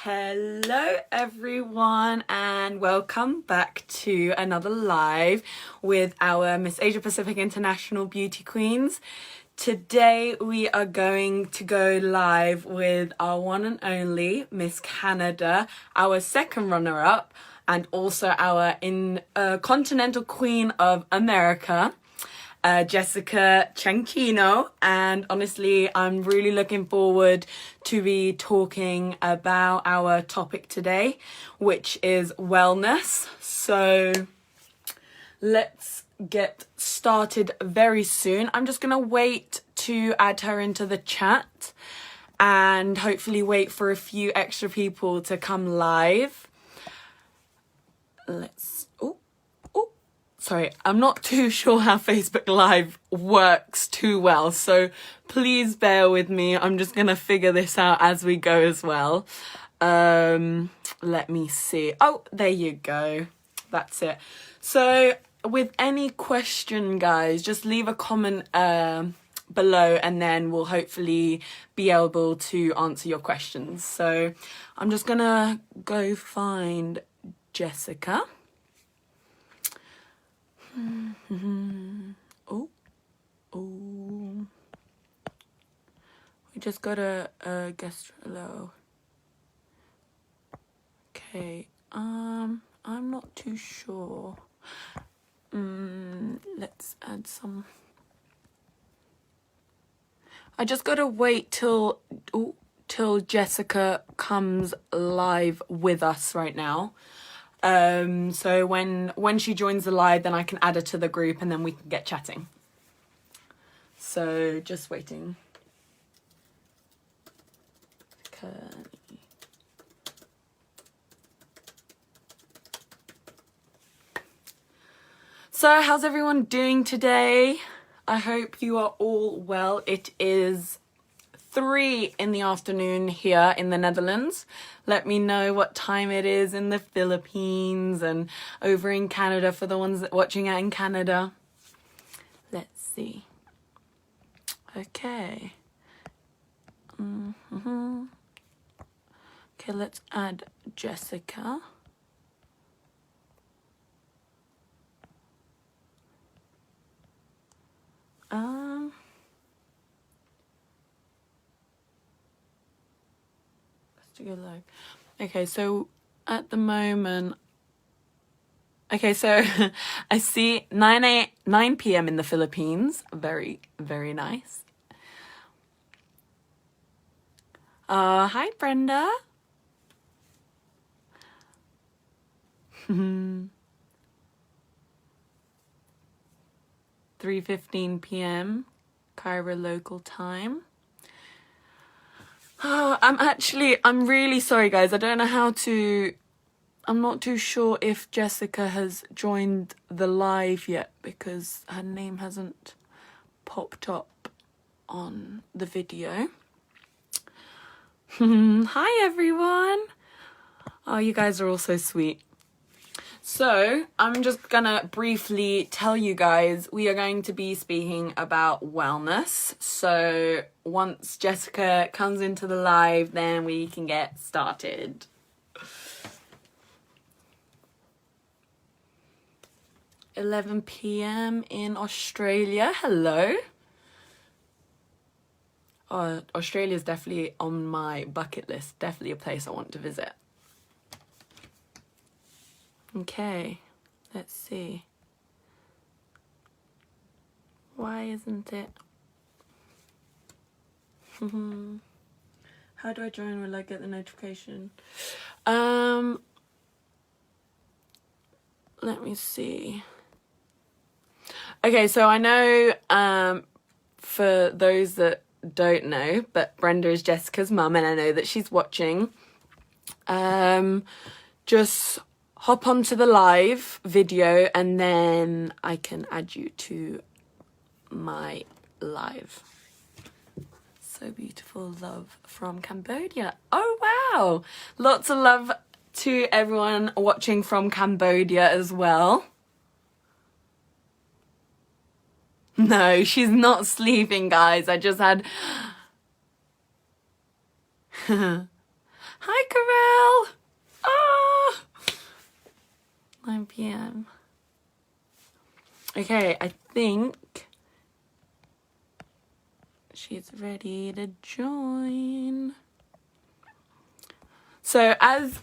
Hello everyone and welcome back to another live with our Miss Asia Pacific International Beauty Queens. Today we are going to go live with our one and only Miss Canada, our second runner-up and also our Continental Queen of America, Jessica Cianchino. And honestly, I'm really looking forward to be talking about our topic today, which is wellness. So let's get started very soon. I'm just gonna wait to add her into the chat and hopefully wait for a few extra people to come live. Sorry, I'm not too sure how Facebook Live works too well, so please bear with me. I'm just going to figure this out as we go as well. Let me see. Oh, there you go. That's it. So with any question, guys, just leave a comment below and then we'll hopefully be able to answer your questions. So I'm just going to go find Jessica. Oh, we just got a guest hello. Okay, I'm not too sure. Let's add some. I just gotta wait till Jessica comes live with us right now. So when she joins the live, then I can add her to the group and then we can get chatting. So just waiting. Okay. So how's everyone doing today? I hope you are all well. It is 3 in the afternoon here in the Netherlands. Let me know what time it is in the Philippines and over in Canada for the ones that are watching out in Canada. Let's see. Okay. Okay, let's add Jessica. To go live. Okay, so at the moment, okay, so I see 9 p.m. in the Philippines. Very, very nice. Hi, Brenda. 3:15 p.m. Cairo local time. Oh, I'm really sorry, guys. I don't know how to... I'm not too sure if Jessica has joined the live yet because her name hasn't popped up on the video. Hi, everyone. Oh, you guys are all so sweet. So I'm just gonna briefly tell you guys, we are going to be speaking about wellness. So once Jessica comes into the live, then we can get started. (11 p.m. in Australia. Hello. Australia is definitely on my bucket list. Definitely a place I want to visit. Okay, let's see. Why isn't it? How do I join? Will I get the notification? Let me see. Okay, so I know, for those that don't know, but Brenda is Jessica's mum and I know that she's watching. Just hop onto the live video and then I can add you to my live. So beautiful. Love from Cambodia. Oh, wow. Lots of love to everyone watching from Cambodia as well. No, she's not sleeping, guys. I just had... Hi, Carell. 9 p.m. Okay, I think she's ready to join. So as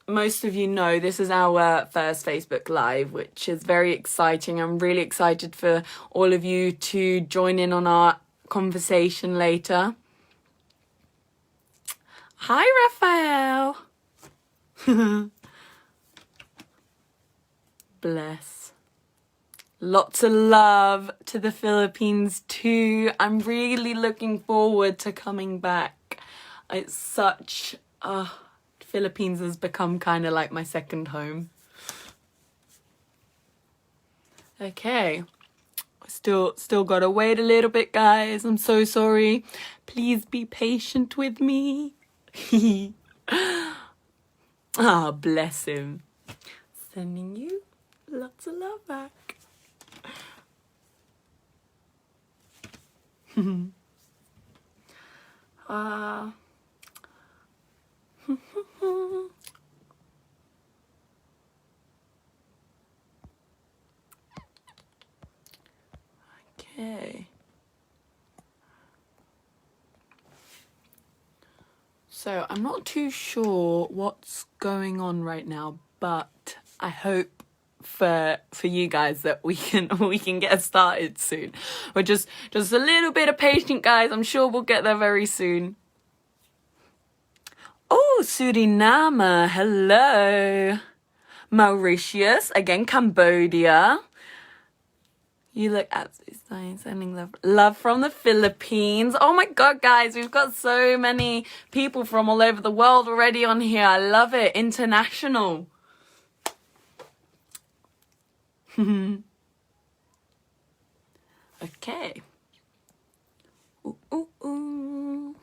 most of you know, this is our first Facebook Live, which is very exciting. I'm really excited for all of you to join in on our conversation later. Hi, Raphael. Bless. Lots of love to the Philippines too. I'm really looking forward to coming back. It's such... Philippines has become kind of like my second home. Okay. Still gotta wait a little bit, guys. I'm so sorry. Please be patient with me. Ah, bless him. Sending you lots of love back. Okay. So I'm not too sure what's going on right now, but I hope for you guys that we can get started soon. We're just a little bit of patience, guys. I'm sure we'll get there very soon. Oh, Suriname, hello. Mauritius, again, Cambodia. You look absolutely stunning. Sending love from the Philippines. Oh my God, guys, we've got so many people from all over the world already on here. I love it. International. Okay. Ooh, ooh, ooh.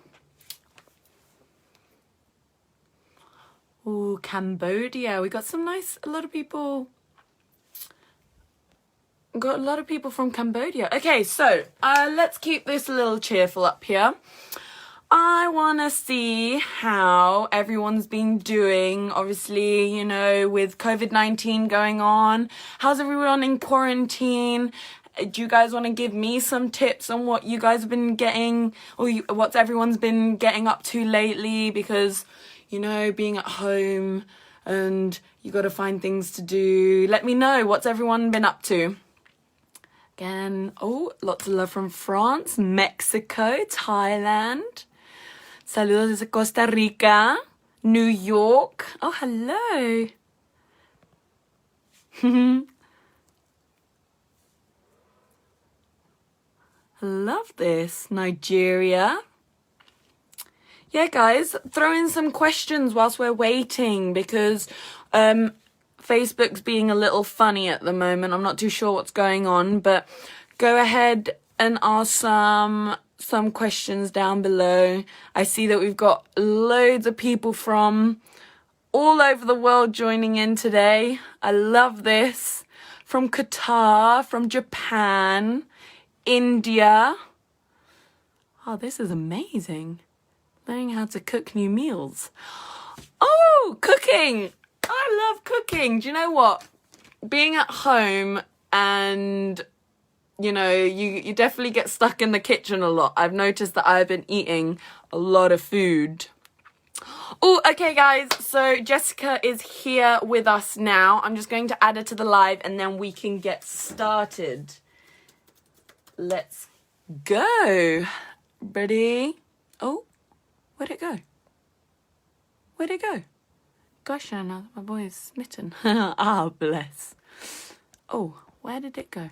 Ooh, Cambodia. We got a lot of people. Got a lot of people from Cambodia. Okay, so let's keep this a little cheerful up here. I want to see how everyone's been doing, obviously, you know, with COVID-19 going on. How's everyone in quarantine? Do you guys want to give me some tips on what you guys have been getting, or what everyone's been getting up to lately? Because, you know, being at home and you got to find things to do. Let me know, what's everyone been up to? Again, oh, lots of love from France, Mexico, Thailand. Saludos desde Costa Rica, New York. Oh, hello. Love this. Nigeria. Yeah, guys, throw in some questions whilst we're waiting, because Facebook's being a little funny at the moment. I'm not too sure what's going on, but go ahead and ask some questions down below. I see that we've got loads of people from all over the world joining in today. I love this. From Qatar, from Japan, India. Oh, this is amazing. Learning how to cook new meals. Oh, cooking! I love cooking. Do you know what? Being at home and, you know, you definitely get stuck in the kitchen a lot. I've noticed that I've been eating a lot of food. Oh, okay, guys. So Jessica is here with us now. I'm just going to add her to the live and then we can get started. Let's go. Ready? Oh, where'd it go? Where'd it go? Gosh, Anna, my boy is smitten. Ah, bless. Oh, where did it go?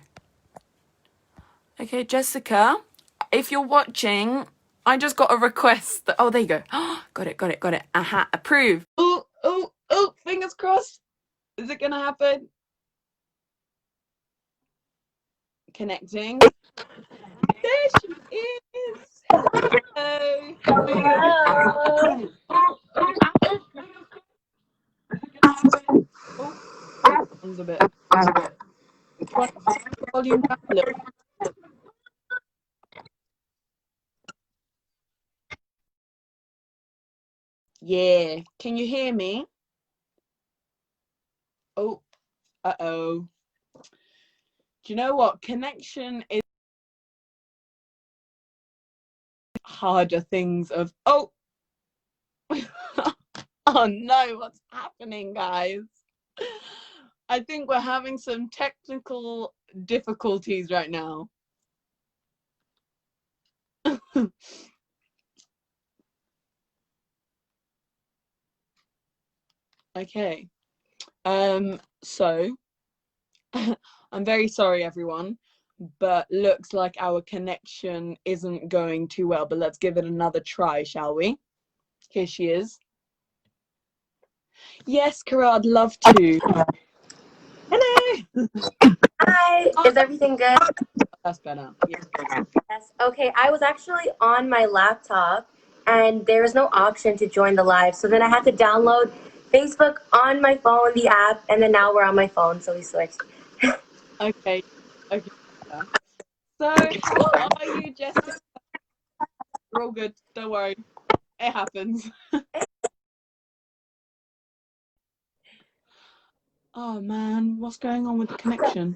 Okay, Jessica, if you're watching, I just got a request. Oh, there you go. Got it. Aha, approve. Oh, fingers crossed. Is it gonna happen? Connecting. There she is. Hello. Sounds a bit. Volume down a little. Yeah. Can you hear me? Oh, uh-oh. Do you know what? Connection is harder things of, oh, oh no, what's happening, guys? I think we're having some technical difficulties right now. Okay. So I'm very sorry, everyone, but looks like our connection isn't going too well, but let's give it another try, shall we? Here she is. Yes, Kara, I'd love to. Hello. Hi, is everything good? That's better. Yeah. Yes. Okay, I was actually on my laptop and there was no option to join the live. So then I had to download Facebook on my phone, the app, and then now we're on my phone, so we switched. Okay. Okay. So, how are you, Jessica? We're all good. Don't worry. It happens. Oh man, what's going on with the connection?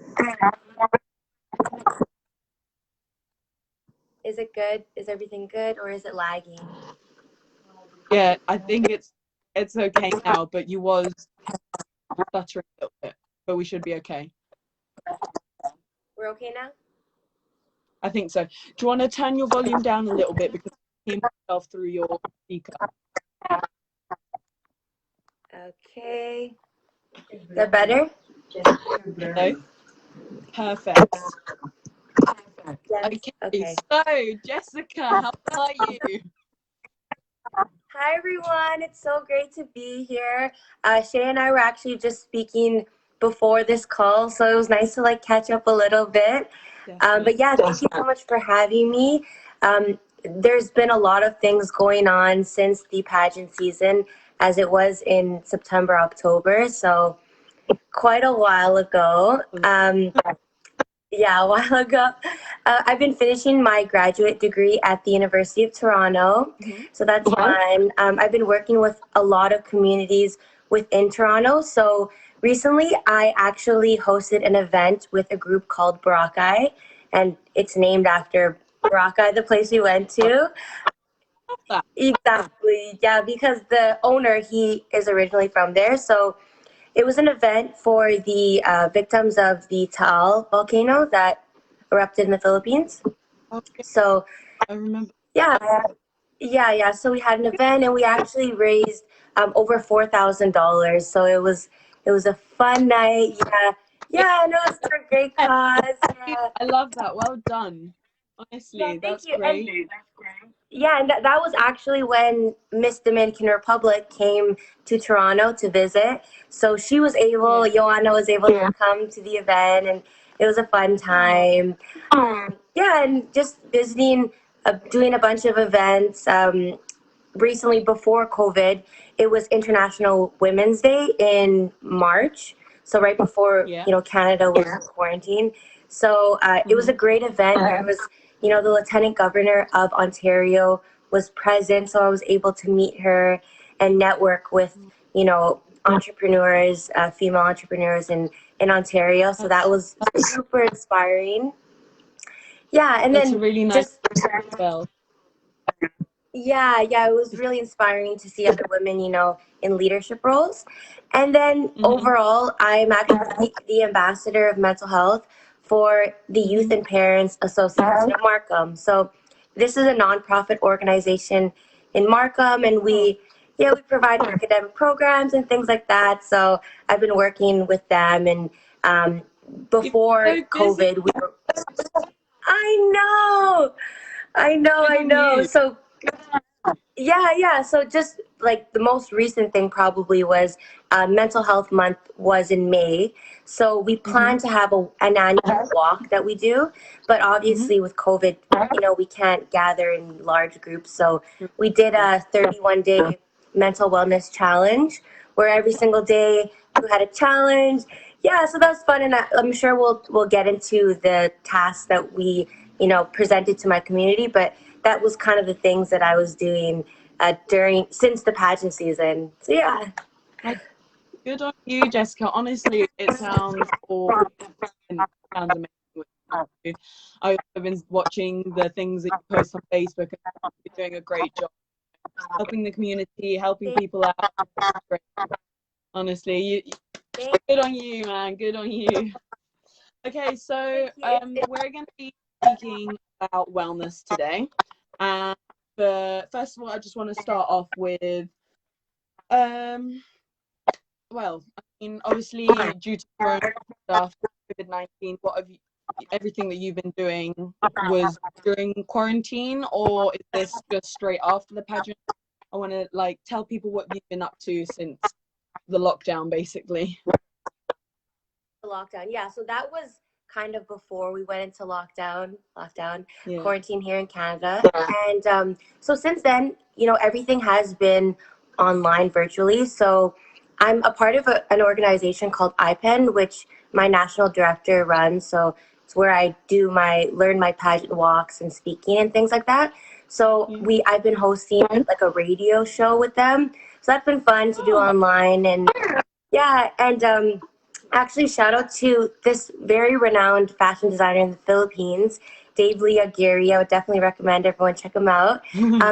Is it good? Is everything good or is it lagging? Yeah, I think it's okay now, but you was stuttering a little bit, but we should be okay. We're okay now? I think so. Do you want to turn your volume down a little bit because I hear myself through your speaker? Okay. Is that better? Hello? Perfect. Yes. Okay, Okay. so Jessica, how are you? Hi, everyone. It's so great to be here. Shay and I were actually just speaking before this call, so it was nice to catch up a little bit. Definitely. But yeah, thank you so much for having me. There's been a lot of things going on since the pageant season, as it was in September, October, so quite a while ago. Yeah, a while ago. I've been finishing my graduate degree at the University of Toronto, so that's fun. I've been working with a lot of communities within Toronto. So recently, I actually hosted an event with a group called Boracay, and it's named after Boracay, the place we went to. Exactly, yeah, because the owner, he is originally from there. So it was an event for the victims of the Taal volcano that erupted in the Philippines. Okay, So I remember. yeah, yeah. So we had an event and we actually raised over $4,000. So it was a fun night. Yeah, Yeah, yeah. No, it's for a great cause. Yeah, I love that. Well done. yeah. Honestly, Thank that's you. And great. yeah, and that was actually when Miss Dominican Republic came to Toronto to visit. So she was able, Yeah. Joanna was able to come to the event, and it was a fun Oh, time. Yeah, and just visiting, doing a bunch of events. Recently, before COVID, it was International Women's Day in March. So right before yeah. Canada was in quarantine. So it was a great event. There was the Lieutenant Governor of Ontario was present, so I was able to meet her and network with entrepreneurs, female entrepreneurs in Ontario. So that That's was super inspiring. Yeah, and that's a then really nice just spell. yeah, it was really inspiring to see other women, in leadership roles. And then Mm-hmm. overall, I'm actually the ambassador of mental health for the Youth Mm-hmm. and Parents Association of Markham. So this is a nonprofit organization in Markham, and Oh, we provide academic programs and things like that. So I've been working with them, and you're before so busy. COVID, I know, I know, Good I on know. you. So yeah. So just like the most recent thing probably was Mental Health Month was in May. So we Mm-hmm. plan to have an annual walk that we do, but Mm-hmm. obviously with COVID, we can't gather in large groups. So we did a 31-day mental wellness challenge where every single day we had a challenge. Yeah, so that was fun, and I'm sure we'll get into the tasks that we presented to my community, but that was kind of the things that I was doing during since the pageant season. So yeah. Like, good on you, Jessica. Honestly, it sounds all sounds amazing. What you do. I've been watching the things that you post on Facebook, and you're doing a great job helping the community, helping people out. Great. Honestly, good on you, man. Good on you. Okay, so we're going to be speaking about wellness today. And first of all, I just want to start off with, well, I mean, obviously, due to corona stuff, COVID-19, what have you, everything that you've been doing was during quarantine, or is this just straight after the pageant? I want to like tell people what you've been up to since the lockdown, basically. Lockdown, yeah. So that was kind of before we went into lockdown, Yeah. quarantine here in Canada. And so since then, everything has been online virtually. So I'm a part of an organization called IPEN, which my national director runs. So it's where I learn my pageant walks and speaking and things like that. So I've been hosting like a radio show with them. So that's been fun to do online. And yeah, and actually, shout out to this very renowned fashion designer in the Philippines, Dave Lee Aguirre. I would definitely recommend everyone check him out.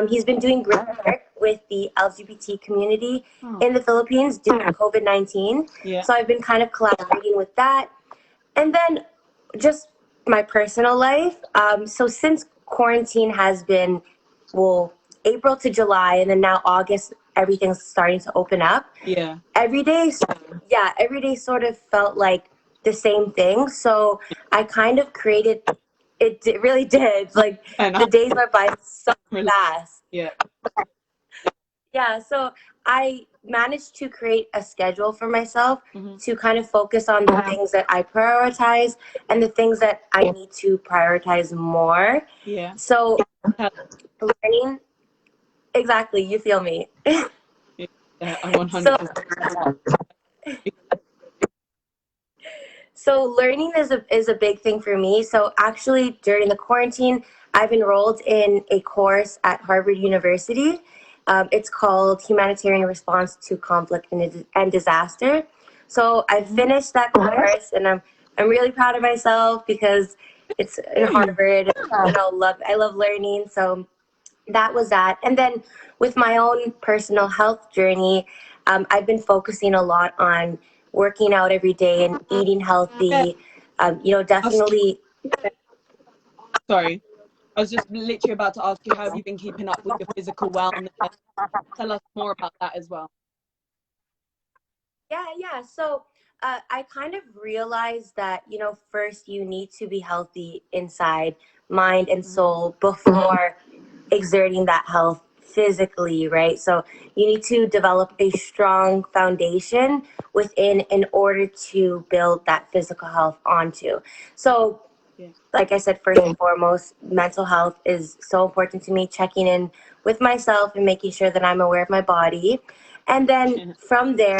He's been doing great work with the LGBT community in the Philippines due to COVID-19. Yeah. So I've been kind of collaborating with that. And then just my personal life. So since quarantine has been, well, April to July, and then now August, everything's starting to open up. Yeah. Every day sort of felt like the same thing. So I kind of created, it really did. Like the days went by so fast. Yeah. Yeah. So I managed to create a schedule for myself to kind of focus on the things that I prioritize and the things that I need to prioritize more. Yeah. So learning, exactly, you feel me. Yeah, 100%. So learning is a big thing for me. So actually during the quarantine, I've enrolled in a course at Harvard University. It's called Humanitarian Response to Conflict and Disaster. So I finished that course, and I'm really proud of myself because it's in Harvard. I love learning. So that was that. And then with my own personal health journey, I've been focusing a lot on working out every day and eating healthy. Definitely. Sorry, I was just literally about to ask you, how have you been keeping up with your physical wellness? Tell us more about that as well. Yeah. So I kind of realized that, first you need to be healthy inside, mind and soul before exerting that health physically, right? So you need to develop a strong foundation within in order to build that physical health onto. So like I said, first and foremost, mental health is so important to me, checking in with myself and making sure that I'm aware of my body. And then from there,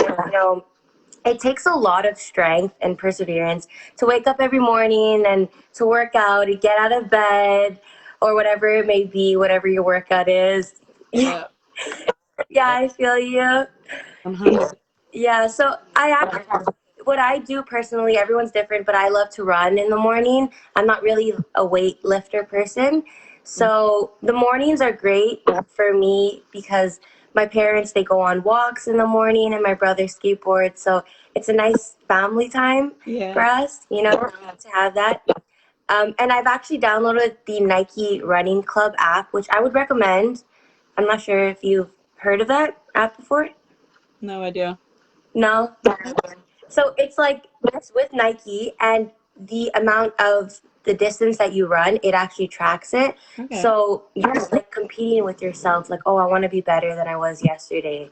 it takes a lot of strength and perseverance to wake up every morning and to work out, to get out of bed, or whatever it may be, whatever your workout is. Yeah. I feel you. 100%. Yeah, so what I do personally, everyone's different, but I love to run in the morning. I'm not really a weightlifter person. So the mornings are great for me because my parents, they go on walks in the morning and my brother skateboards. So it's a nice family time for us, to have that. And I've actually downloaded the Nike Running Club app, which I would recommend. I'm not sure if you've heard of that app before. No idea. No? So it's with Nike, and the amount of the distance that you run, it actually tracks it. Okay. So you're like competing with yourself, like, oh, I want to be better than I was yesterday.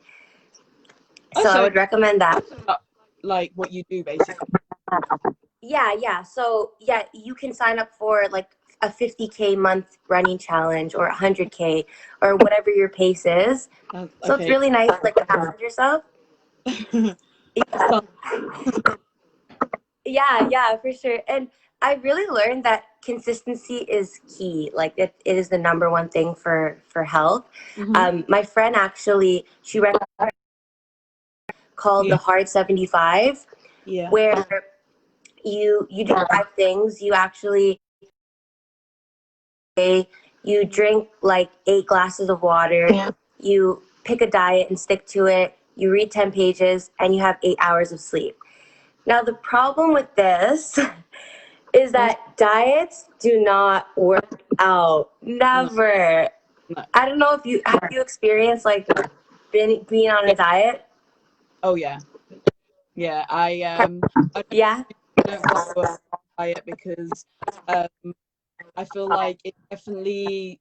So I would recommend that. Like what you do, basically. Yeah. So you can sign up for like a 50K month running challenge or 100K or whatever your pace is. So it's really nice, like, to challenge yourself. Yeah, for sure. And I really learned that consistency is key. Like it is the number one thing for health. My friend actually, she recommended called the Hard 75, where you do 5 things. You actually you drink like 8 glasses of water. You pick a diet and stick to it. You read 10 pages and you have 8 hours of sleep. Now the problem with this is that diets do not work out. Never. No. I don't know if you have you experienced like being on a diet. Oh yeah. I don't follow a diet because I feel like it definitely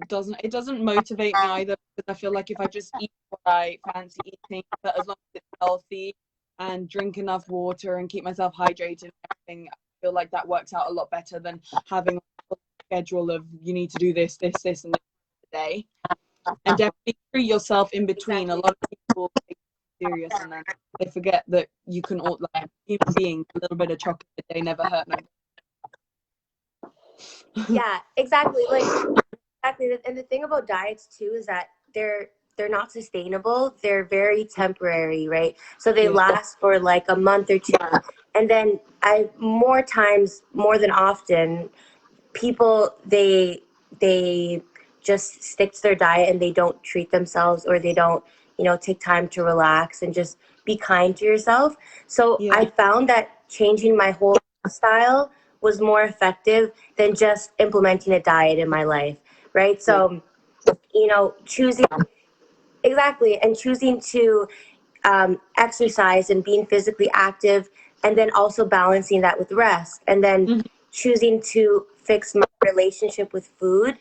doesn't motivate me either, because I feel like if I just eat what I fancy eating, but as long as it's healthy and drink enough water and keep myself hydrated and everything, I feel like that works out a lot better than having a schedule of you need to do this, this, this, and this day. And definitely treat yourself in between. A lot of people take it serious and then they forget that you can all, like human beings, a little bit of chocolate a day never hurt nobody. Yeah, exactly. Like exactly. And the thing about diets too is that they're not sustainable. They're very temporary, right? So they last for like a month or two, and then more times, more than often, people they just stick to their diet and they don't treat themselves, or they don't take time to relax and just be kind to yourself. So I found that changing my whole lifestyle was more effective than just implementing a diet in my life, right? So choosing exactly, and choosing to exercise and being physically active, and then also balancing that with rest, and then choosing to fix my relationship with food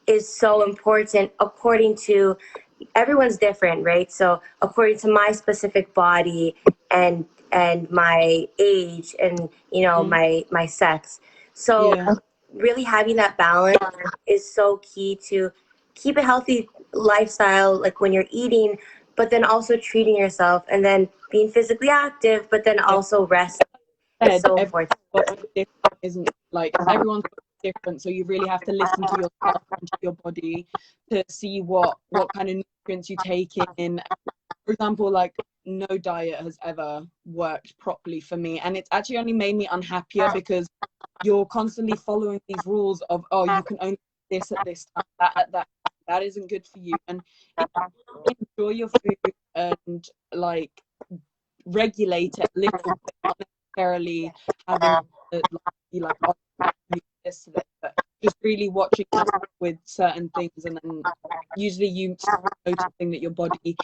is so important. According to everyone's different, right? So according to my specific body and my age and my sex. So really having that balance is so key to keep a healthy lifestyle, like when you're eating, but then also treating yourself, and then being physically active, but then also resting is so important. Isn't like everyone's different, so you really have to listen to yourself and to your body to see what kind of nutrients you take in. For example, like no diet has ever worked properly for me, and it's actually only made me unhappier because you're constantly following these rules of, oh, you can only do this at this time, that at that isn't good for you. And if you enjoy your food and like regulate it a little bit, not necessarily having to be like, oh, you this to this, but just really watching yourself with certain things, and then usually you start noticing that your body,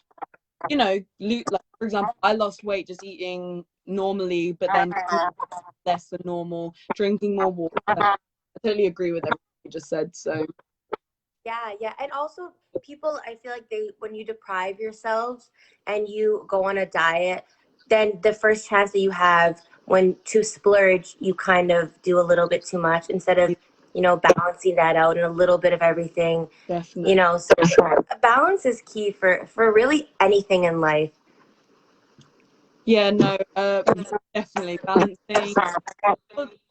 like for example, I lost weight just eating normally, but then less than normal, drinking more water. I totally agree with everything you just said. So yeah, and also people, I feel like when you deprive yourselves and you go on a diet, then the first chance that you have when to splurge, you kind of do a little bit too much instead of balancing that out and a little bit of everything. definitely, so balance is key for really anything in life. yeah, no, definitely balancing.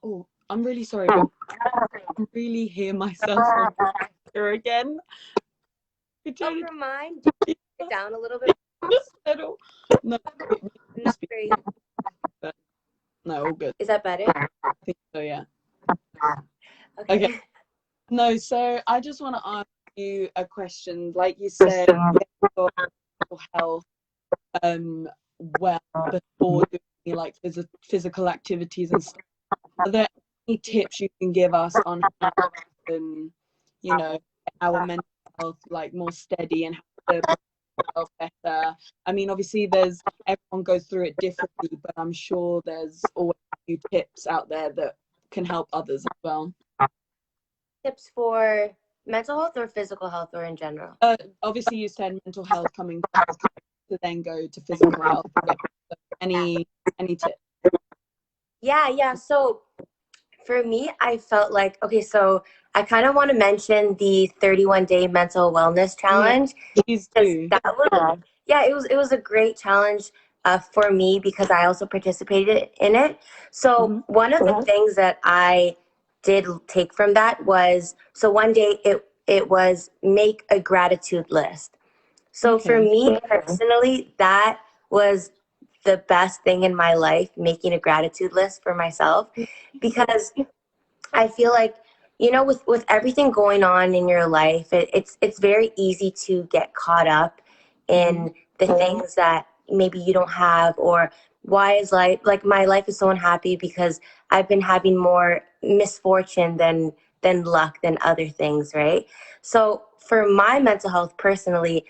Oh, I'm really sorry, but I can really hear myself on here again. Never mind. Get down a little bit. No, Not great. no, all good. Is that better? I think so, yeah. Okay. No, so I just want to ask you a question. Like you said, your mental health well before doing like physical activities and stuff. Are there any tips you can give us on how we can, our mental health like more steady and how to ourselves better? I mean, obviously everyone goes through it differently, but I'm sure there's always a few tips out there that can help others as well. Tips for mental health or physical health, or in general? Obviously you said mental health coming first, to then go to physical health. Any tips? Yeah. So for me, I felt like, okay, so I kind of want to mention the 31-day mental wellness challenge. Please do. It was a great challenge for me because I also participated in it. So one of the things that I did take from that was, so one day it was make a gratitude list. So for me personally, that was the best thing in my life, making a gratitude list for myself, because I feel like, with everything going on in your life, it's very easy to get caught up in the things that maybe you don't have, or why is life like my life is so unhappy because I've been having more misfortune than luck than other things, right? So for my mental health personally,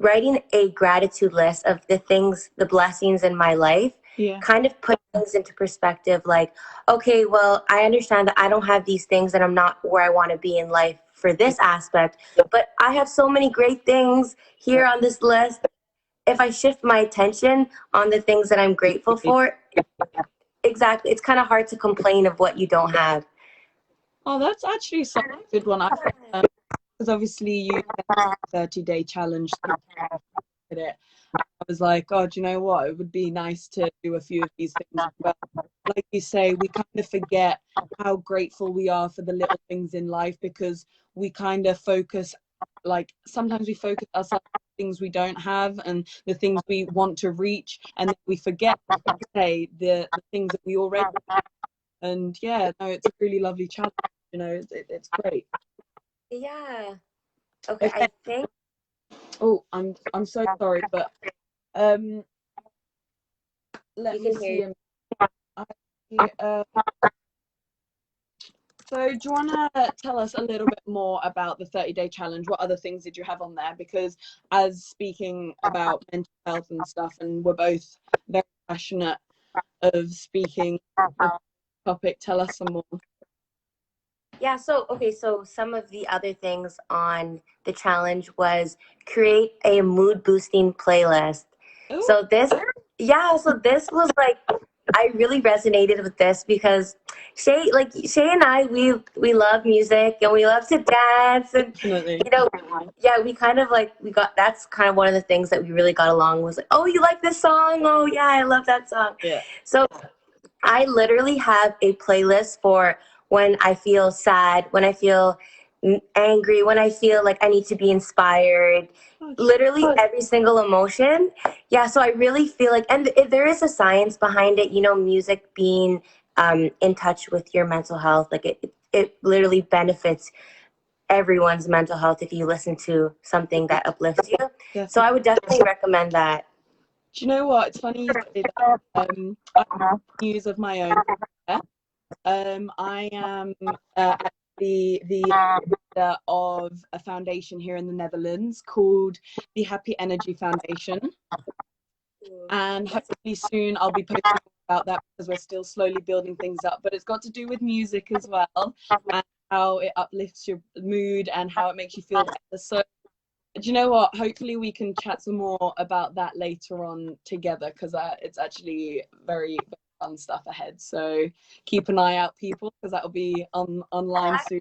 writing a gratitude list of the things, the blessings in my life, Yeah. kind of put things into perspective. Like, okay, well, I understand that I don't have these things and I'm not where I want to be in life for this aspect, but I have so many great things here on this list. If I shift my attention on the things that I'm grateful for, exactly, it's kind of hard to complain of what you don't have. Oh, that's actually such a good one. Because obviously you did a 30-day challenge thing at it. I was like, oh, do you know what? It would be nice to do a few of these things as well. Like you say, we kind of forget how grateful we are for the little things in life, because we kind of focus, like sometimes we focus ourselves on things we don't have and the things we want to reach, and then we forget, like you say, the things that we already have. And yeah, no, it's a really lovely challenge. It's great. Yeah. Okay, Okay. I think Oh, I'm so sorry, but um, let you me can hear. see. I, uh, so do you want to tell us a little bit more about the 30-day challenge? What other things did you have on there? Because as speaking about mental health and stuff, and we're both very passionate of speaking about the topic, tell us some more. Yeah, so okay, so some of the other things on the challenge was create a mood boosting playlist. Oh, So this, yeah, so this was like, I really resonated with this because Shay and I, we love music and we love to dance, and definitely. you know, yeah, we kind of like we got that's kind of one of the things that we really got along was like, oh, you like this song? Oh yeah, I love that song. Yeah. So I literally have a playlist for when I feel sad, when I feel angry, when I feel like I need to be inspired. Oh, Literally every single emotion. Yeah, so I really feel like, and there is a science behind it, music being in touch with your mental health. Like it literally benefits everyone's mental health if you listen to something that uplifts you. So I definitely. would definitely recommend that. Do you know what? It's funny you say that. I have news of my own. I am actually the leader of a foundation here in the Netherlands called the Happy Energy Foundation. And hopefully soon I'll be posting about that, because we're still slowly building things up. But it's got to do with music as well, and how it uplifts your mood and how it makes you feel better. So do you know what? Hopefully we can chat some more about that later on together, because it's actually very, very fun stuff ahead. So keep an eye out, people, because that'll be online soon.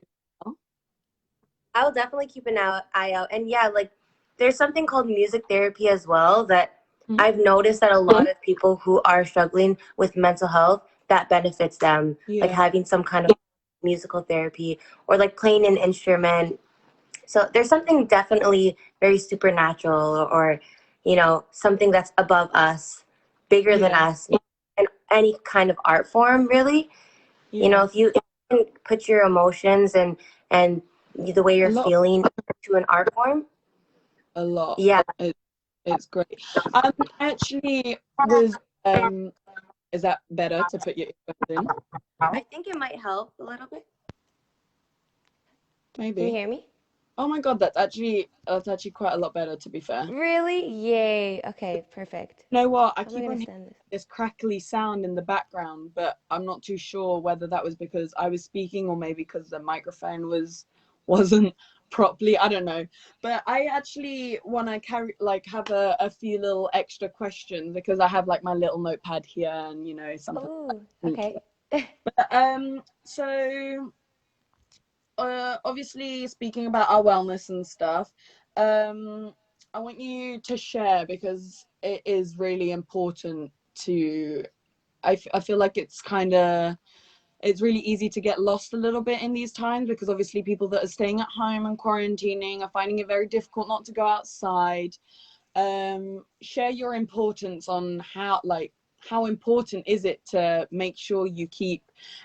I'll definitely keep an eye out. And yeah, like there's something called music therapy as well that Mhm. I've noticed that a lot of people who are struggling with mental health, that benefits them. Like Yeah, having some kind of musical therapy or like playing an instrument. So there's something definitely very supernatural, or something that's above us, bigger than yeah, us, in any kind of art form, really. yeah. If you can put your emotions and the way A you're lot, feeling to an art form, a lot. yeah, It's great. I actually was. Is that better to put your earphones in? I think it might help a little bit. Can you Maybe. hear me? Oh my God, that's actually quite a lot better, to be fair. Really? Yay. Okay, perfect. You know what? I How am I keep gonna on hearing stand this? this crackly sound in the background, but I'm not too sure whether that was because I was speaking or maybe because the microphone wasn't properly. I don't know. But I actually want to have a few little extra questions, because I have like my little notepad here, and sometimes I Oh, sneak. okay. So obviously speaking about our wellness and stuff, um, I want you to share, because it is really important to. I feel like it's really easy to get lost a little bit in these times, because obviously people that are staying at home and quarantining are finding it very difficult not to go outside. share your importance on how important is it to make sure you keep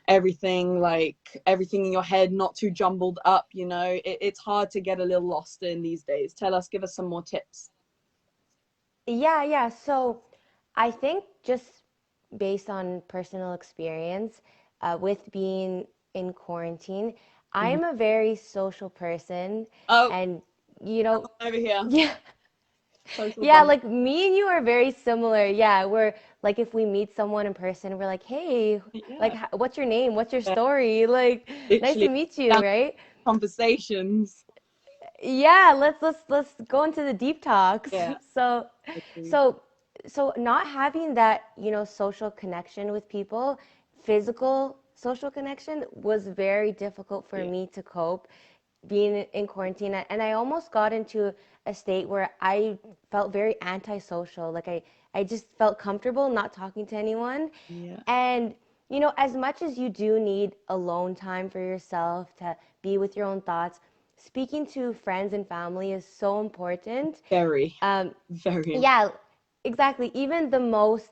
everything in your head not too jumbled up, you know? It's hard to get a little lost in these days. Give us some more tips. Yeah. So I think just based on personal experience, with being in quarantine, Mhm. I'm a very social person, Oh, and you know, over here. yeah, Social yeah, button. like me and you are very similar. Yeah, we're like if we meet someone in person, we're like, hey, like, Yeah, what's your name? What's your yeah. story? Like, nice to Literally meet you, down right? conversations. Yeah, let's go into the deep talks. Yeah, So, agree. so, so not having that, social connection with people, physical social connection was very difficult for Yeah, me to cope being in quarantine. And I almost got into a state where I felt very antisocial. Like I just felt comfortable not talking to anyone. yeah. And, as much as you do need alone time for yourself to be with your own thoughts, speaking to friends and family is so important. Very, Um, very important. yeah, exactly. Even the most,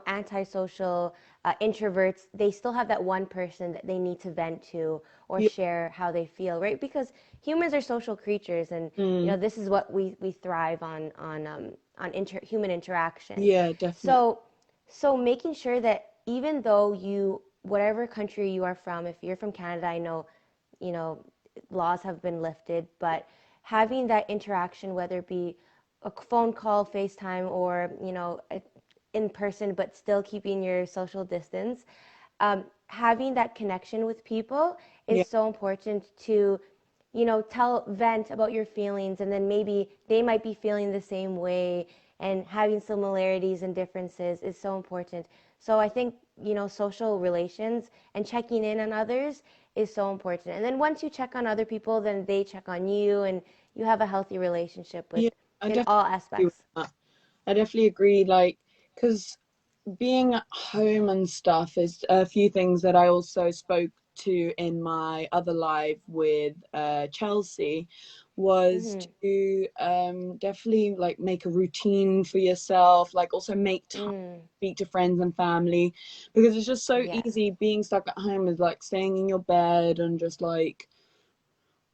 antisocial introverts, they still have that one person that they need to vent to or Yeah. share how they feel, right? Because humans are social creatures, and Mm, this is what we thrive on human interaction. yeah, definitely. So, making sure that even though whatever country you are from, if you're from Canada, I know, you know, laws have been lifted, but having that interaction, whether it be a phone call, FaceTime, or in person, but still keeping your social distance, having that connection with people is Yeah, so important to vent about your feelings, and then maybe they might be feeling the same way, and having similarities and differences is so important. So I think social relations and checking in on others is so important, and then once you check on other people, then they check on you, and you have a healthy relationship with yeah. I in definitely all agree with aspects. that. I definitely agree. Because being at home and stuff is a few things that I also spoke to in my other live with Chelsea was Mm-hmm. to definitely make a routine for yourself, also make time Mm. to speak to friends and family, because it's just so Yeah. easy being stuck at home is staying in your bed and just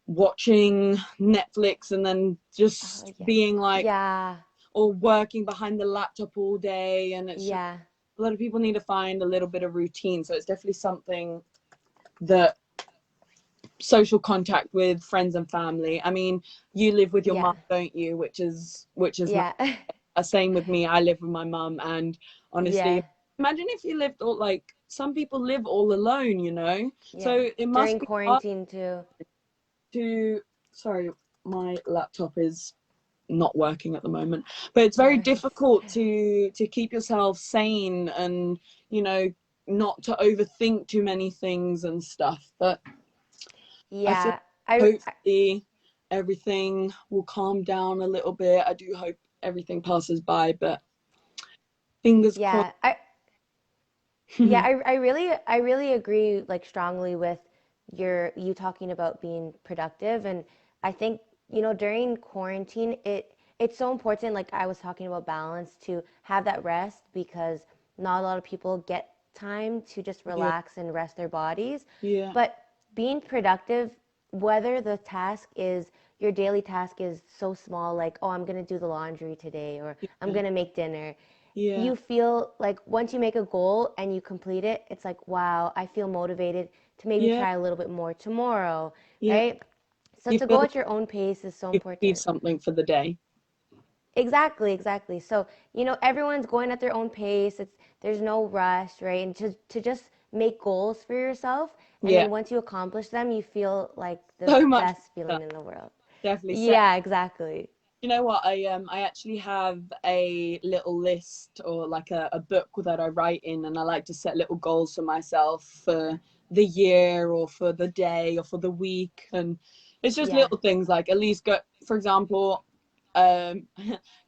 watching Netflix and then Oh just yeah. being Yeah. or working behind the laptop all day, and it's just Yeah. a lot of people need to find a little bit of routine. So it's definitely something that social contact with friends and family. I mean, you live with your Yeah. mum, don't you? Which is nice. Yeah. Same with me. I live with my mum, and honestly, Yeah. imagine if you lived all some people live all alone, you know. Yeah. So it must During be hard quarantine too. to. Sorry, my laptop is not working at the moment, but it's No very worries. difficult to keep yourself sane and you know not to overthink too many things and stuff. But I feel Yeah. I hopefully everything will calm down a little bit. I do hope everything passes by, but fingers crossed. yeah. I really agree, like, strongly with you talking about being productive. And I think during quarantine, it's so important, like I was talking about balance, to have that rest, because not a lot of people get time to just Yeah, relax and rest their bodies. yeah, But being productive, whether your daily task is so small, like, oh, I'm going to do the laundry today, or I'm yeah, going to make dinner, yeah, you feel like once you make a goal and you complete it, it's like, wow, I feel motivated to maybe yeah, try a little bit more tomorrow, yeah. right? So You to go feel like at your own pace is so you've achieved important. something for the day. Exactly, exactly. So, everyone's going at their own pace. There's no rush, right? And to just make goals for yourself, and Yeah, then once you accomplish them, you feel like the so much best better. feeling in the world. Definitely. Yeah, exactly. You know what? I actually have a little list or a book that I write in, and I like to set little goals for myself for the year or for the day or for the week. And it's just Yeah. little things at least go, for example, do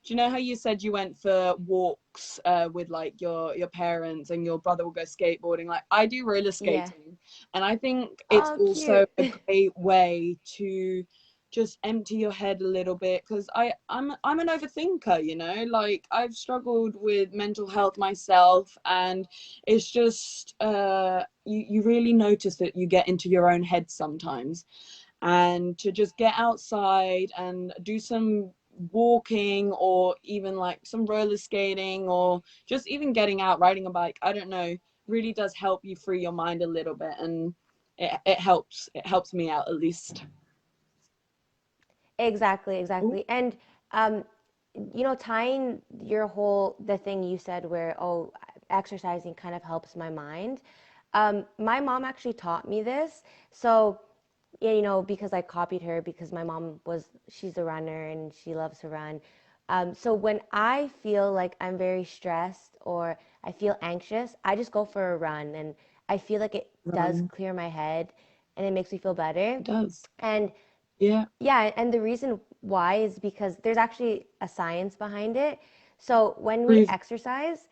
you know how you said you went for walks with your parents and your brother will go skateboarding? Like I do roller Yeah. skating, and I think it's Oh, also cute. a great way to just empty your head a little bit, because I'm an overthinker, you know, like I've struggled with mental health myself, and it's just you really notice that you get into your own head sometimes, and to just get outside and do some walking, or even like some roller skating, or just even getting out riding a bike, I don't know, really does help you free your mind a little bit, and it helps me out at least. Exactly, Ooh, exactly. And um, tying your whole the thing you said where exercising kind of helps my mind. My mom actually taught me this. So, yeah, because I copied her because my mom she's a runner and she loves to run. So when I feel like I'm very stressed or I feel anxious, I just go for a run and I feel like it does run. clear my head and it makes me feel better. It does. And Yeah. yeah, and the reason why is because there's actually a science behind it. So when we Prove. exercise,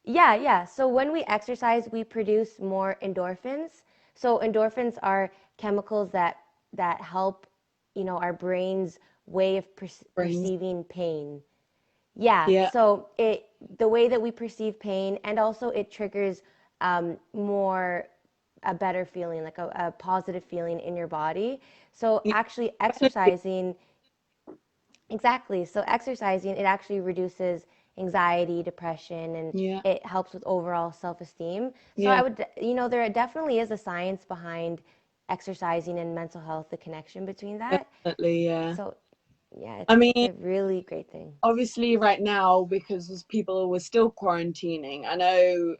yeah, yeah. So when we exercise, we produce more endorphins. So endorphins are chemicals that help, our brain's way of Brains. perceiving pain. Yeah. Yeah. So the way that we perceive pain, and also it triggers more a better feeling, like a positive feeling in your body. So Yeah, actually definitely. exercising. Exactly. So exercising, it actually reduces anxiety, depression, and Yeah. it helps with overall self-esteem. So I Yeah. would, there definitely is a science behind exercising and mental health, the connection between that. Definitely. Yeah. So yeah, I it's mean, a really great thing. obviously, right now, because people were still quarantining, I know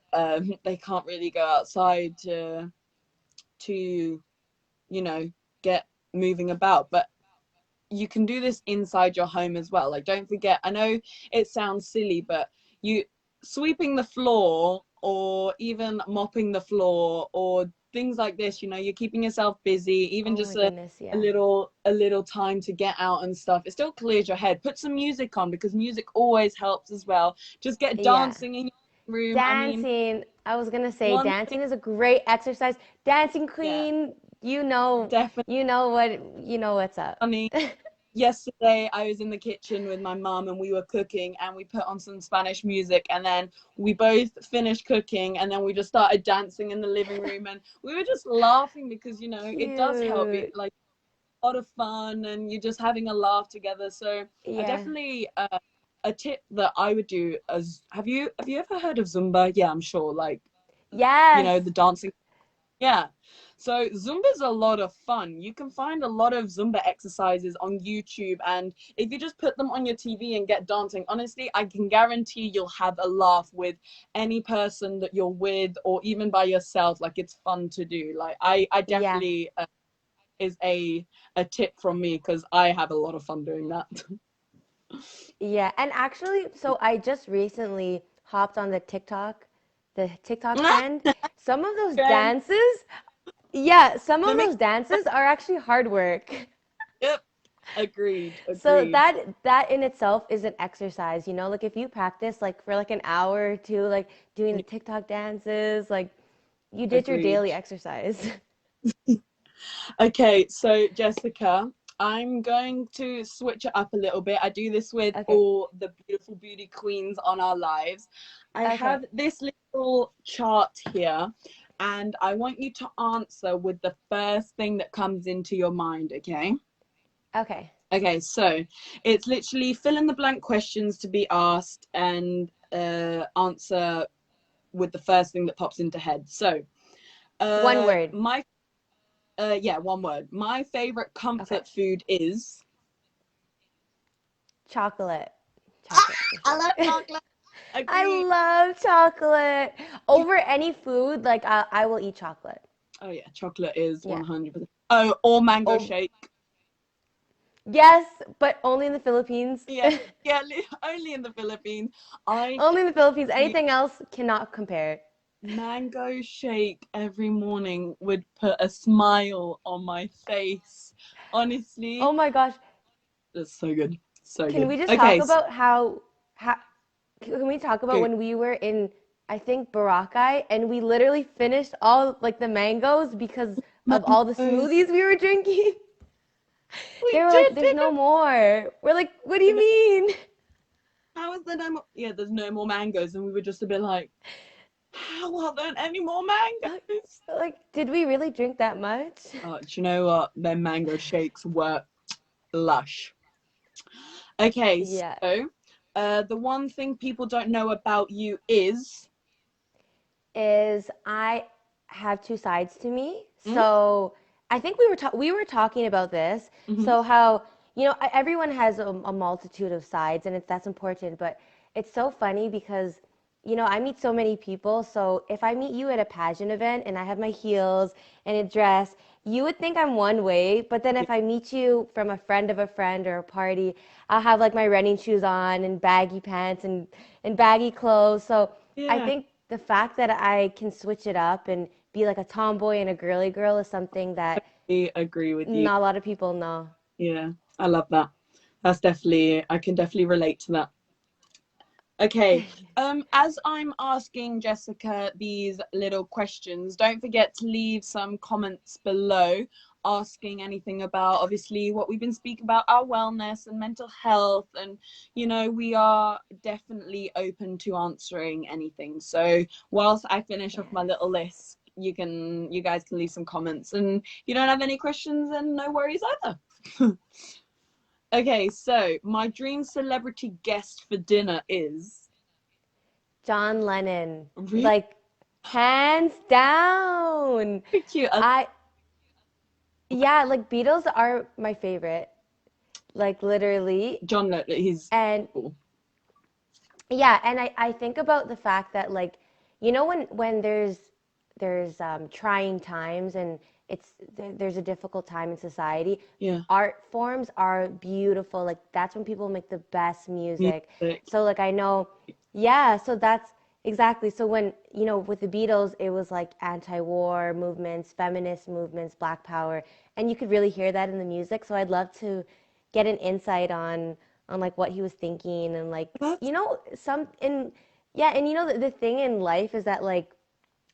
they can't really go outside to get moving about, but you can do this inside your home as well. Like, don't forget, I know it sounds silly, but you sweeping the floor or even mopping the floor or things like this, you're keeping yourself busy, even Oh just my a goodness, a yeah. little a little time to get out and stuff. It still clears your head. Put some music on, because music always helps as well. Just get Yeah. dancing in your room. I mean, Dancing, I was gonna say one thing, dancing is a great exercise. Dancing yeah, queen, you know, definitely. what's up. Funny, yesterday I was in the kitchen with my mum and we were cooking, and we put on some Spanish music, and then we both finished cooking, and then we just started dancing in the living room, and we were just laughing because it does help it, Cute. like a lot of fun, and you're just having a laugh together. So I Yeah. definitely a tip that I would do, as have you ever heard of Zumba? Yeah, I'm sure, like Yes. the dancing. Yeah. So Zumba's a lot of fun. You can find a lot of Zumba exercises on YouTube, and if you just put them on your TV and get dancing, honestly, I can guarantee you'll have a laugh with any person that you're with, or even by yourself. Like, it's fun to do. Like, I Yeah. definitely is a tip from me, because I have a lot of fun doing that. Yeah. And actually, so I just recently hopped on the TikTok trend. Some of those Trend. dances, yeah, some of They make those dances are actually hard work. Yep. Agreed. So Agreed. that in itself is an exercise, like if you practice like for like an hour or two, like doing the TikTok dances, like you did your Agreed. daily exercise. Okay, so Jessica, I'm going to switch it up a little bit. I do this with Okay. all the beautiful beauty queens on our lives. I Okay. have this little chart here, and I want you to answer with the first thing that comes into your mind, okay? Okay. Okay, so it's literally fill in the blank questions to be asked, and answer with the first thing that pops into head. So, One word. my yeah, one word. My favorite Okay. comfort food is. Chocolate. Chocolate for I sure. love chocolate. I Agreed. love chocolate. Over any food, like I will eat chocolate. Oh yeah, chocolate is Yeah. 100%. Oh, or mango Oh, shake. yes, but only in the Philippines. Yeah, yeah, only in the Philippines. I Only in the Philippines. genuinely Anything else cannot compare. mango shake every morning would put a smile on my face. Oh Honestly, my gosh. that's so good, so Can good. we just talk Okay, so about how can we talk about go. when we were in, I think, Boracay, and we literally finished all like the mangoes because of all the Mangoes. smoothies we were drinking? We They were like, there's no didn't. more. We're like, what do you mean? How is there no more? Yeah, there's no more mangoes, and we were just a bit like, how are there any more mangoes? Like, did we really drink that much? Oh, do you know what? Their mango shakes were lush. Okay, Yeah. so the one thing people don't know about you is. Is I have two sides to me. Mm? So I think we were talking about this. Hmm. So how everyone has a multitude of sides, and that's important. But it's so funny because I meet so many people. So if I meet you at a pageant event and I have my heels and a dress, you would think I'm one way. But then Yeah. if I meet you from a friend of a friend or a party, I'll have like my running shoes on and baggy pants and baggy clothes. So I Yeah, think the fact that I can switch it up and be like a tomboy and a girly girl is something that I agree with you. not a lot of people know. Yeah, I love that. That's definitely, I can definitely relate to that. Okay. As I'm asking Jessica these little questions, don't forget to leave some comments below asking anything about obviously what we've been speaking about, our wellness and mental health. And, we are definitely open to answering anything. So whilst I finish off my little Yes. list, you guys can leave some comments. And if you don't have any questions, then no worries either. Okay, so my dream celebrity guest for dinner is. John Lennon, Really like hands down. cute. I Yeah, like Beatles are my favorite, like literally. John, he's And cool. yeah, and I think about the fact that like when there's trying times and there's a difficult time in society, Yeah, art forms are beautiful. Like that's when people make the best music. music. So like I know, yeah, so that's exactly. So when with the Beatles, it was like anti-war movements, feminist movements, Black Power, and you could really hear that in the music. So I'd love to get an insight on like what he was thinking and like That's some in yeah, and the thing in life is that like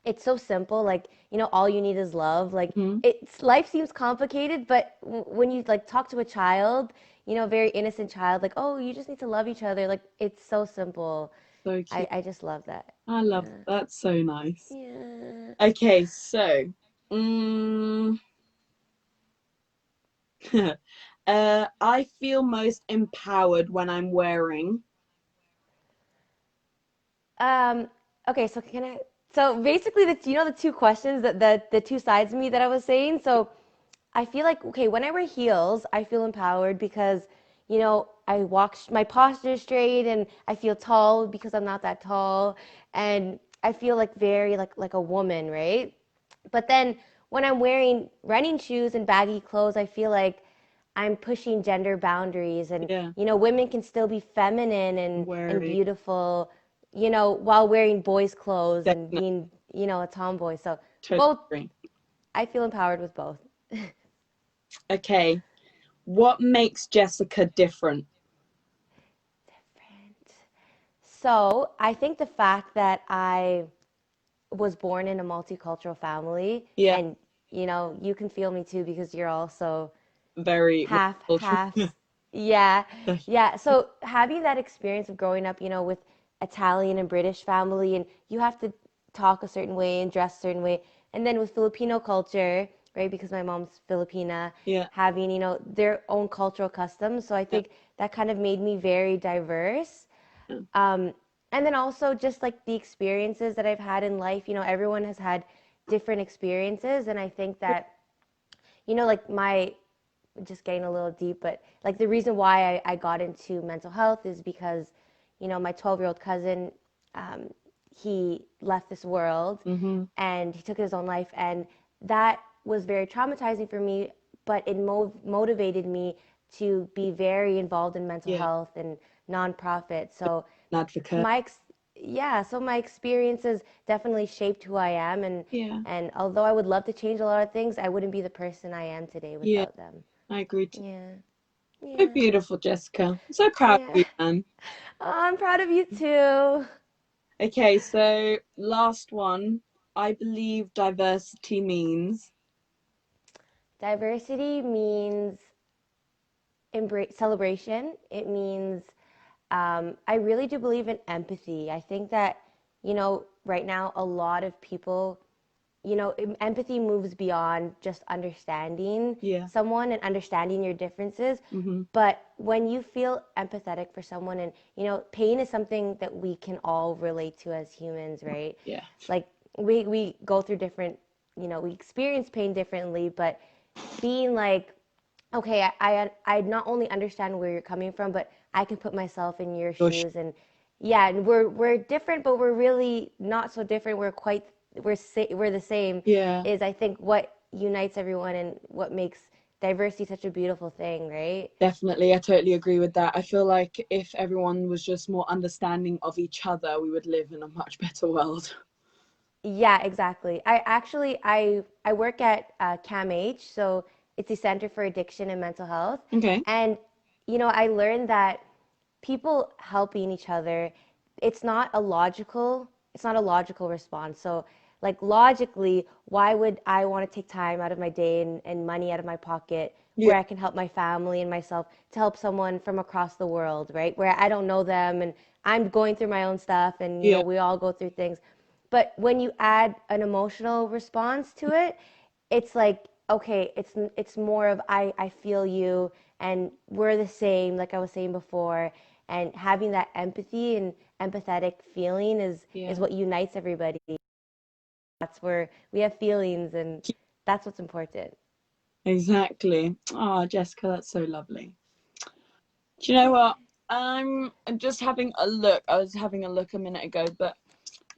it's so simple, like all you need is love. Like mhm, it's life seems complicated, but when you like talk to a child, a very innocent child, like, oh, you just need to love each other, like it's so simple. so i cute. i just love that. I love Yeah. that. That's so nice. Yeah. Okay, so mm, I feel most empowered when I'm wearing. um okay, so can I so basically the two questions that the two sides of me that I was saying. So I feel like, okay, when I wear heels, I feel empowered because, I walk, my posture is straight and I feel tall because I'm not that tall. And I feel like very like a woman, right? But then when I'm wearing running shoes and baggy clothes, I feel like I'm pushing gender boundaries and, Yeah, women can still be feminine and wearing. beautiful, while wearing boys' clothes and Definitely, being, a tomboy. So totally both, agree. I feel empowered with both. Okay, what makes Jessica different? So I think the fact that I was born in a multicultural family, Yeah, and you can feel me too because you're also very half multicultural. half. Yeah, yeah. So having that experience of growing up, with Italian and British family, and you have to talk a certain way and dress a certain way, and then with Filipino culture, right? Because my mom's Filipina, Yeah, having their own cultural customs. So I yeah, think that kind of made me very diverse. yeah. Um, and then also just like the experiences that I've had in life, everyone has had different experiences. And I think that, like just getting a little deep, but like the reason why I got into mental health is because, my 12-year-old cousin, um, he left this world Mm-hmm. and he took his own life. And that was very traumatizing for me, but it motivated me to be very involved in mental Yeah, health and nonprofit. So an advocate. my yeah, so my experiences definitely shaped who I am, Yeah, and although I would love to change a lot of things, I wouldn't be the person I am today yeah, without them. I agree. Yeah. So Yeah. beautiful, Jessica. I'm so proud of Yeah. you, man. Oh, I'm proud of you too. Okay, so last one. I believe diversity means. Diversity means embrace celebration. It means I really do believe in empathy. I think that, right now, a lot of people, empathy moves beyond just understanding Yeah. someone and understanding your differences. Mm-hmm. But when you feel empathetic for someone, and, pain is something that we can all relate to as humans, right? Yeah. Like, we go through different, we experience pain differently, but being like, okay, I not only understand where you're coming from, but I can put myself in your Gosh. shoes. And yeah, and we're different, but we're really not so different. We're the same. Yeah. Is I think what unites everyone and what makes diversity such a beautiful thing, right? Definitely, I totally agree with that. I feel like if everyone was just more understanding of each other, we would live in a much better world. Yeah, exactly. I work at CAMH, so it's the Center for Addiction and Mental Health, Okay. and I learned that people helping each other, it's not a logical response. So, like, logically, why would I want to take time out of my day and money out of my pocket Yeah. where I can help my family and myself to help someone from across the world, right? Where I don't know them and I'm going through my own stuff, and Yeah. we all go through things. But when you add an emotional response to it, it's like, okay, it's more of I feel you and we're the same, like I was saying before. And having that empathy and empathetic feeling is Yeah. what unites everybody. That's where we have feelings, and that's what's important. Exactly. Oh, Jessica, that's so lovely. Do you know what? I'm just having a look. I was having a look a minute ago, but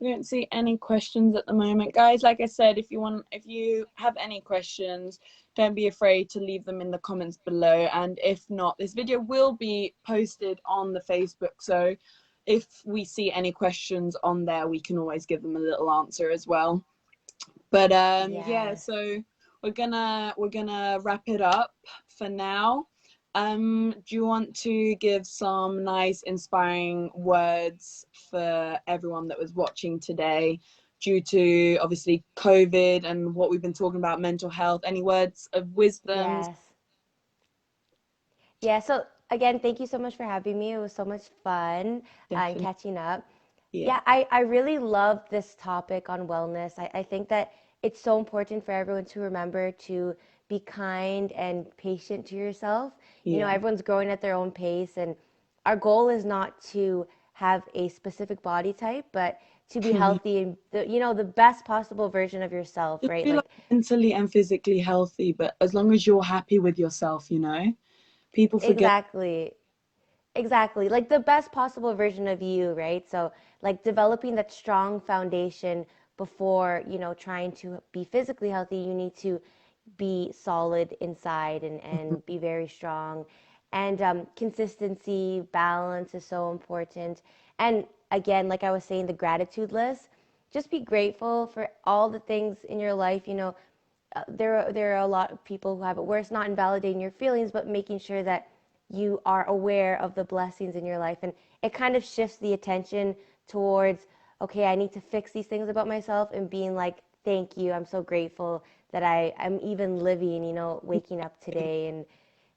I don't see any questions at the moment. Guys, like I said, if you have any questions, don't be afraid to leave them in the comments below. And if not, this video will be posted on the Facebook. So if we see any questions on there, we can always give them a little answer as well. But yeah, Yes. so we're gonna wrap it up for now. Do you want to give some nice inspiring words for everyone that was watching today, due to obviously COVID and what we've been talking about, mental health? Any words of wisdom? Yes. Yeah, so again, thank you so much for having me. It was so much fun and Definitely. catching up. Yeah. Yeah, I really love this topic on wellness. I think that it's so important for everyone to remember to be kind and patient to yourself. Yeah. Everyone's growing at their own pace, and our goal is not to have a specific body type, but to be healthy and the best possible version of yourself, Just right? be like Like, mentally and physically healthy, but as long as you're happy with yourself, people forget. exactly. Exactly. Like the best possible version of you, right? So, like developing that strong foundation before, trying to be physically healthy, you need to be solid inside and be very strong. And consistency, balance is so important. And again, like I was saying, the gratitude list, just be grateful for all the things in your life. There are a lot of people who have it where it's not invalidating your feelings, but making sure that you are aware of the blessings in your life, and it kind of shifts the attention towards, okay, I need to fix these things about myself, and being like, thank you, I'm so grateful that I'm even living, waking up today,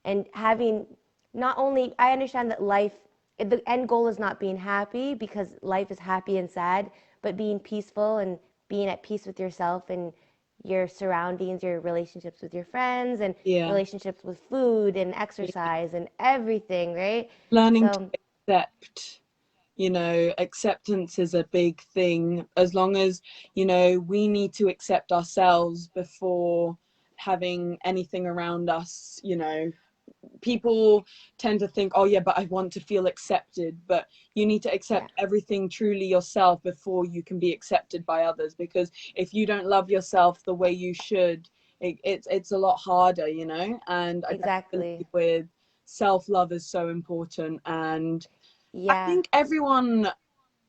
and having, not only, I understand that life, the end goal is not being happy, because life is happy and sad, but being peaceful and being at peace with yourself and your surroundings, your relationships with your friends, and Yeah. relationships with food and exercise and everything, right? Learning to So, accept, acceptance is a big thing. As long as, we need to accept ourselves before having anything around us. People tend to think, oh yeah, but I want to feel accepted, but you need to yeah, accept everything truly yourself before you can be accepted by others, because if you don't love yourself the way you should, it's a lot harder. And I definitely exactly. believe with self-love is so important. And I Yeah, think everyone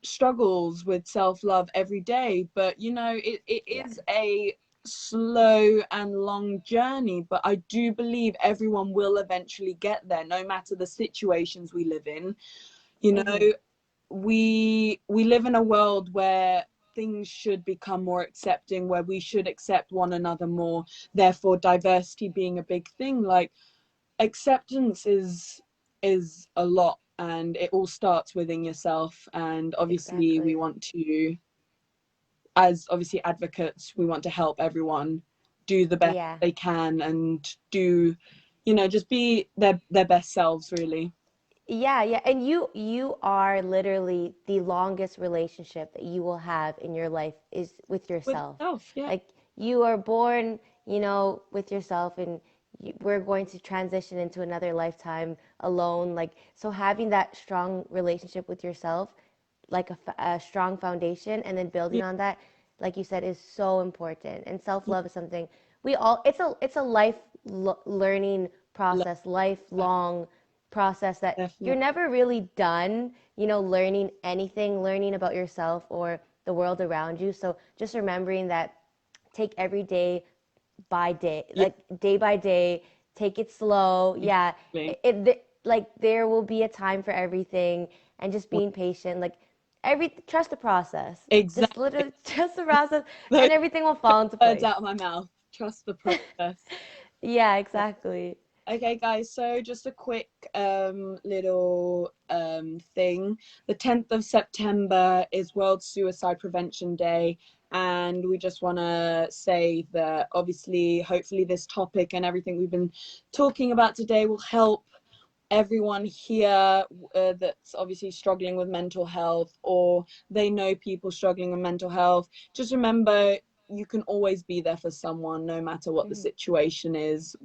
struggles with self-love every day, but it yeah, is a slow and long journey, but I do believe everyone will eventually get there, no matter the situations we live in. you know mm-hmm. we live in a world where things should become more accepting, where we should accept one another more, therefore diversity being a big thing. Like, acceptance is a lot, and it all starts within yourself. And obviously we Exactly. want to, as obviously advocates, we want to help everyone do the best Yeah. they can and do, you know, just be their best selves, really. Yeah, yeah. And you are literally the longest relationship that you will have in your life is with With yourself. self, yeah. Like you are born, with yourself, and we're going to transition into another lifetime alone. Like, so having that strong relationship with yourself, like a strong foundation, and then building Yeah, on that, like you said, is so important. And self-love is something we all, it's a life learning love process, that, lifelong process that you're definitely. never really done, learning anything, learning about yourself or the world around you. So just remembering that, take every day by day, Yeah, like day by day, take it slow. Yeah, exactly. like there will be a time for everything, and just being patient. Like trust the process. Just Exactly. literally trust the process, Those and everything will fall into words place. out of my mouth. Trust the process. Yeah, exactly. Okay, guys, so just a quick little thing. The 10th of September is World Suicide Prevention Day. And we just want to say that obviously, hopefully, this topic and everything we've been talking about today will help everyone here that's obviously struggling with mental health, or they know people struggling with mental health. Just remember, you can always be there for someone no matter what the Mhm. situation is.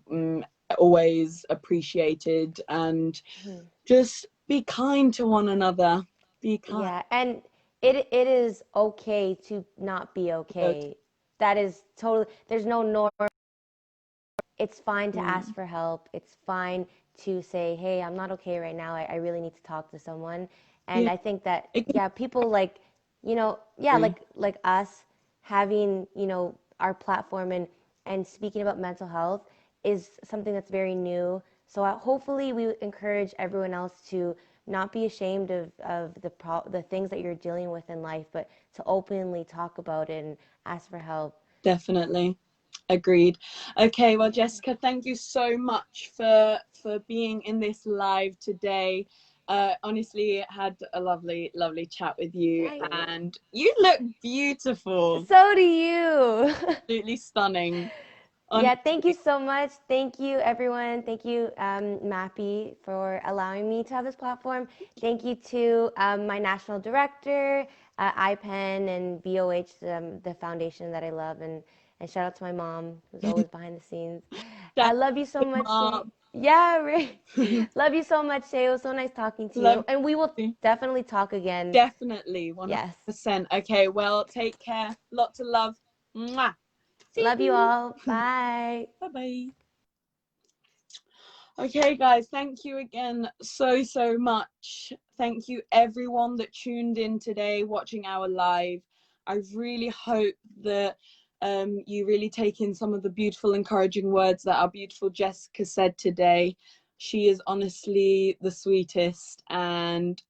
Always appreciated, and Mhm. just be kind to one another. Be kind. Yeah, and it is okay to not be Okay. okay. That is totally, there's no norm. It's fine to ask Mm. for help. It's fine to say, hey, I'm not okay right now. I really need to talk to someone. And Yeah, I think that, it can yeah, people like, yeah, be like us having, our platform and speaking about mental health is something that's very new. So hopefully we encourage everyone else to not be ashamed of the things that you're dealing with in life, but to openly talk about it and ask for help. definitely. Agreed. Okay, well, Yeah. Jessica, thank you so much for being in this live today. Honestly, had a lovely, lovely chat with you, Yeah. and you look beautiful, So do you. absolutely stunning. Yeah, thank you Honestly, so much. Thank you, everyone. Thank you, Mappy, for allowing me to have this platform. Thank you to my national director, IPEN, and BOH, the foundation that I love. And shout out to my mom, who's always behind the scenes. I shout love you so out to much, Shay. Mom. Yeah, right. Love you so much, Shay. It was so nice talking to Love you. And we will you. definitely talk again. Definitely, Yes. 100%. Okay, well, take care. Lots of love. Mwah. See Love you you. all. Bye. Bye bye. Okay, guys, thank you again so much. Thank you, everyone that tuned in today watching our live. I really hope that you really take in some of the beautiful, encouraging words that our beautiful Jessica said today. She is honestly the sweetest. And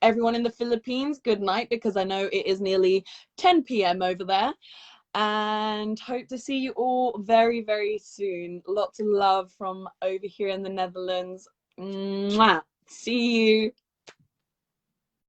everyone in the Philippines, good night, because I know it is nearly 10 p.m. over there, and hope to see you all very soon. Lots of love from over here in the Netherlands. Mwah. See you.